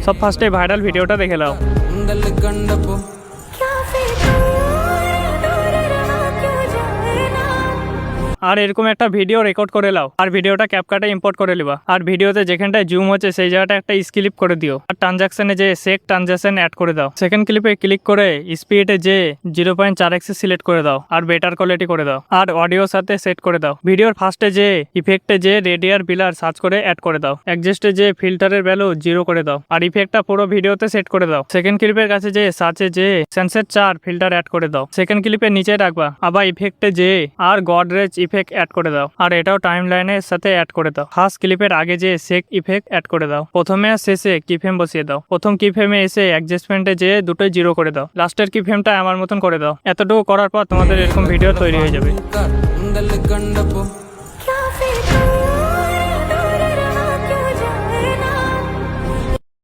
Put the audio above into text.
সব ফার্স্টে ভাইরাল ভিডিওটা দেখে নাও। আর এরকম একটা ভিডিও রেকর্ড করে নাও, আর ভিডিওটা ক্যাপকাটে ইম্পোর্ট করে নিবা, আর ভিডিওতে যেখানটায় জুম হচ্ছে সেই জায়গাটা একটা স্কিপ করে দিও, আর ট্রানজাকশনে যে সেক ট্রানজাকশন অ্যাড করে দাও। সেকেন্ড ক্লিপে ক্লিক করে স্পিডে যে 0.4x সিলেক্ট করে দাও, আর বেটার কোয়ালিটি করে দাও, আর অডিওর সাথে সেট করে দাও। ভিডিওর ফার্স্টে যে ইফেক্টে যে রেডিয়ার বিলার সার্চ করে অ্যাড করে দাও। অ্যাডজাস্টে যে ফিল্টারের ভ্যালু 0 করে দাও, আর ইফেক্টটা পুরো ভিডিওতে সেট করে দাও। সেকেন্ড ক্লিপের কাছে যে সার্চে যে সেন্সর 4 ফিল্টার অ্যাড করে দাও। সেকেন্ড ক্লিপের নিচে রাখবা, আবার ইফেক্টে যে আর গডরেজ ইফেক্ট অ্যাড করে দাও, আর এটাও টাইম লাইনের সাথে অ্যাড করে দাও। ফার্স্ট ক্লিপের আগে যে সেক ইফেক্ট অ্যাড করে দাও। প্রথমে আর শেষে কিফ্রেম বসিয়ে দাও। প্রথম কিফ্রেমে এসে অ্যাডজাস্টমেন্টে যে দুটোই 0 করে দাও। লাস্টের কিফ্রেমটা আমার মতন করে দাও। এতটুকু করার পর তোমাদের এরকম ভিডিও তৈরি হয়ে যাবে।